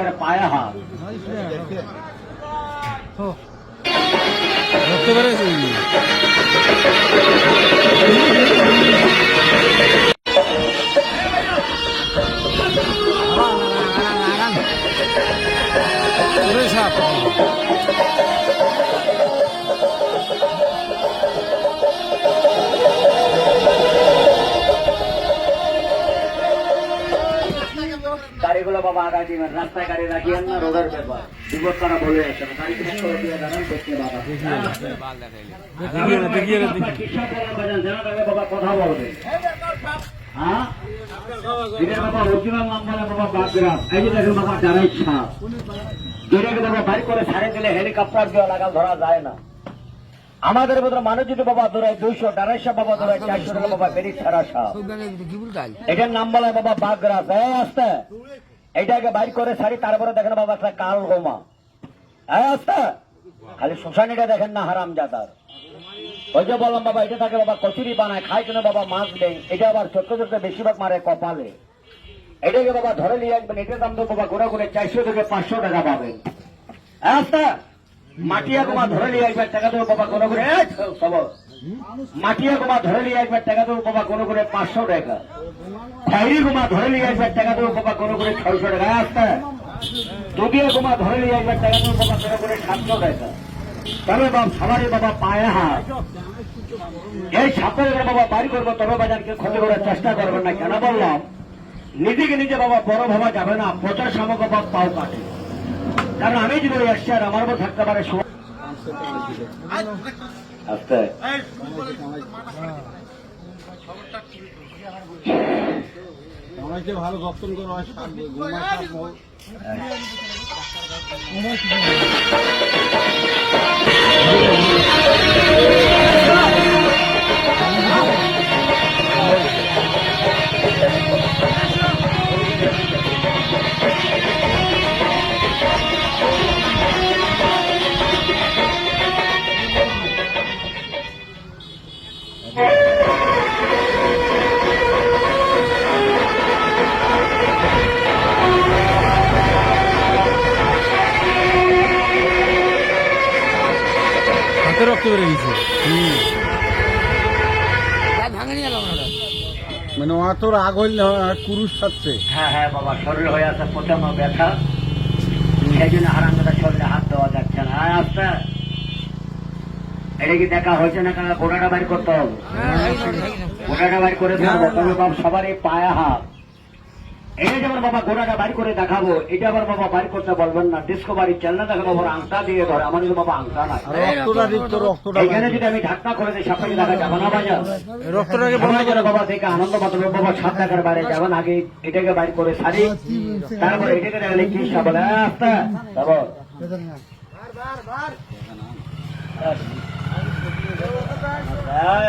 সারে পায়ে হাত গাড়িগুলো বাবা আগায় দিবেন, রাস্তায় গাড়ি রাখিয়েন না, রোডের ব্যাপার বিপদ করা বলে আছে গাড়ি দিয়ে দাঁড়ান দেখতে বাবা বাবা কথা বলবে। হ্যাঁ বাবা অরিজিনাল নাম বলে বাবা বাগগ্রাম, এই যে দেখেন বাবা যারা ইচ্ছা যেটাকে বাবা বাড়ি করে ছাড়ে দিলে হেলিকপ্টার দিয়ে লাগাল ধরা যায় না। আমাদের ভিতরে মানুষ যদি বাবা দৌড়ায় 200, 250 বাবা দৌড়ায় 400 টাকা বাবা বেরিয়ে ছাড়া সব। এটার নাম বলে বাবা বাগগ্রাম। আসতে এইটাকে বাইর করে ছাড়ি, তারপরে দেখেন বাবা একটা কাল গোমা। আসতে খালি শোষানিটা দেখেন না হারাম জাদার। ওই যে বললাম বাবা এটা থাকে বাবা কচুরি বানায় খায় কেন বাবা মাছ দেয়, এটা আবার ছোট্ট ছোট্ট বেশিরভাগ মারে কপালে। এটাকে বাবা ধরে নিয়ে আসবেন, এটার দাম তো বাবা ঘুরে ঘুরে 400 থেকে 500 টাকা পাবেন। আসতে মাটিয়া গোমা ধরে নিয়ে আসবেন, টাকা দেবো বাবা কোনো করে মাটিয়া গোমা ধরে নিয়ে আসবেন, টাকা দেবো বাবা কোনো করে 500 টাকা। খয়রি গোমা ধরে নিয়ে আসবেন, টাকা দেবো বাবা কোনো করে 600 টাকা। আসতে দুধিয়া গোমা ধরে নিয়ে আসবেন, টাকা দেবো বাবা কোনো করে 700 টাকা। তবে বাবা সবারই বাবা পায়ে হাত, এই সাপের বাবা বাড়ি করবো, তবে বাজারকে ক্ষতি করার চেষ্টা করবেন না। কেন বললাম নিজেকে নিজে বাবা বড় ভাবা যাবে না, প্রচার সামগ্রী বাবা পাও কাটে। কারণ আমি যদি আসছি আর আমার উপর থাকতে পারে আস্তে সবাইকে ভালো যত্ন করো। রক্ত বেড়ে গেছে, মানে অত রাগ হইলে কুরুষ থাকছে। হ্যাঁ হ্যাঁ বাবা শরীর হয়ে আছে প্রচন্ড ব্যথা, সেই জন্য হারামদাদা শরীরে হাত দেওয়া যাচ্ছে না। আস্তে এটা কি দেখা হয়েছে না? কারণ গোড়াটা বাইর করতে হবে, গোড়াটা বাইর করে দেখাবো। তবে বাবা সবারই পায়ে হাত, এটা যেমন বাবা গোড়াটা বাইর করে দেখাবো, এটা আবার বাবা বাইর করতে বলবেন না। ডিসকভারি চ্যানেল দেখেন বাবা আংটা দিয়ে ধরে, আমার যদি বাবা আংটা নাই এখানে যদি আমি ধাক্কা করে দিই সাপটাকে দেখা যাবে না বাজার রক্তটাকে বন্ধ করে বাবা দেখে আনন্দ পাতবে বাবা। 7 টাকার বাইরে যাবেন, আগে এটাকে বাইর করে ছাড়ি, তারপরে এটাকে দেখলে কি বলে আস্তে তারপর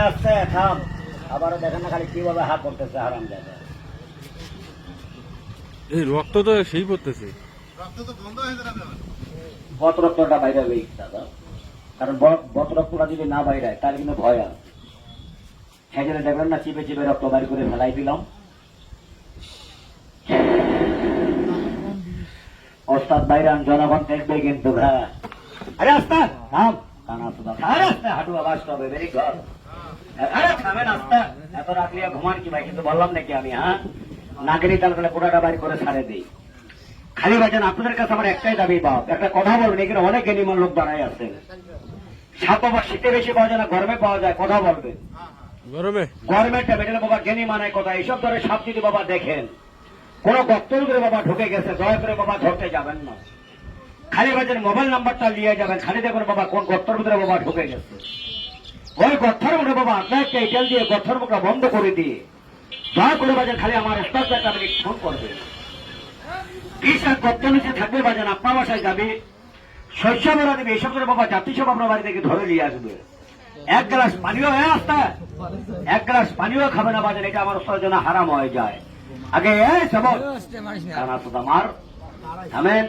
আস্তে থাম। আবারও দেখেন না খালি কিভাবে হাত করতেছে হারাম জায়গা। এই রক্ত তো সেই পড়তেছে, বত রক্তটা বাইরে হবে দাদা, কারণ বত রক্তটা যদি না বাইরে তাহলে কিন্তু ভয় আছে। সেই জন্য দেখবেন না চিপে চিপে রক্ত বাইর করে ফেলাই দিলাম। ওস্তাদ বাইরান জনগণ দেখবে কিন্তু। হ্যাঁ আরে আস্তে থাম, হাঁটু আওয়াজ হবে ভেরি গুড। আরে থামেন আস্তে, এত রাখলিয়া ঘুমান কি ভাই? কিন্তু বললাম নাকি আমি হ্যাঁ নাগরি তাল করে পুরাটা বাড়ি করে ছাড়ে দিই। খালি ভাইজান আপনাদের কাছে আমার একটাই দাবি বাপ, একটা কথা বলবেন, এখানে অনেক জ্ঞানীমান লোক দাঁড়ায় আছে। সাপ বাবা শীতে বেশি পাওয়া যায় না, গরমে পাওয়া যায়, কথা বলবেন। গরমের টেবিলে বাবা জ্ঞানী মানায় কথা। এইসব ধরে সাপ যদি বাবা দেখেন কোন গর্তের করে বাবা ঢুকে গেছে, দয়া করে বাবা ধরতে যাবেন না। খালি ভাইজান মোবাইল নাম্বারটা নিয়ে যাবেন, খালি দেখবেন বাবা কোন গর্তের ভিতরে বাবা ঢুকে গেছে। ওই গর্থের মুখে বাবা আপনার একটা এটেল দিয়ে গর্থের মুখটা বন্ধ করে দিয়ে দয়া করে বাজার খালি আমার স্টাফকে একটা মিনিট ফোন করবে। বিশাল গর্ত নিচে থাকবে বাজান, আপনার বাসায় যাবে, শস্য বেড়া দেবে, এইসব করে বাবা জাতিসব আপনার বাড়ি থেকে ধরে নিয়ে আসবে। 1 গ্লাস পানিও আসতে 1 গ্লাস পানিও খাবে না বাজার, এটা আমার ওস্তাদের জন্য হারাম হয়ে যায়। আগে আমার থামেন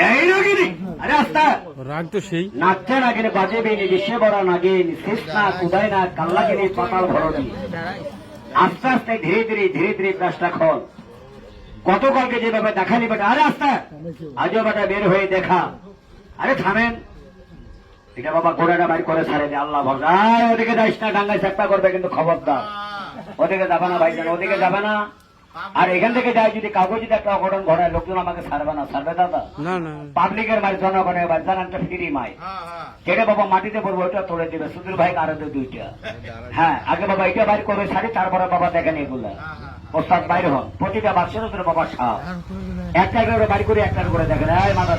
এই নাগিনি, আরে আস্তে রাগ তো সেই নাচতে নাগিনি বাজেবি নি বিশ্বে বড় নাগিনি শেষ না কুদায় না কাল্লাগিনি পাতাল ভরনি। আস্তে আস্তে ধীরে ধীরে ধীরে ধীরে প্রাসটা খোল। গতকালকে যেভাবে দেখালি বেটা, আরে আস্তে আজও বেটা বের হয়ে দেখা। আরে থামেন, এটা বাবা গোড়াটা বাইর করে ছাড়ে দে, আল্লাহ ভরসা। আয়, ওদিকে যাইস না, ডাঙ্গায় চেষ্টা করবে কিন্তু খবরদার। ওদিকে যাবে না ভাই, ওদিকে যাবে না। আর এখান থেকে যায় যদি কাগজ যদি একটা অঘটন ঘটায়, লোকজন আমাকে ছাড়বে না, ছাড়বে দাদা? না না পাবলিকের মারি, জনগণের মারি, জানানটা ফ্রি মাই। যেটা বাবা মাটিতে পড়বো ওটা তোলে দিবে, সুধীর ভাই আরো দুইটা। হ্যাঁ, আগে বাবা এটা বাইর করবে শাড়ি, তারপরে বাবা দেখেন এগুলা প্রস্তাব বাইর হন। প্রতিটা বাক্সের উপরে বাবা সাপ, একটা করে বাড়ি করে একটা করে দেখেন। এই মাথা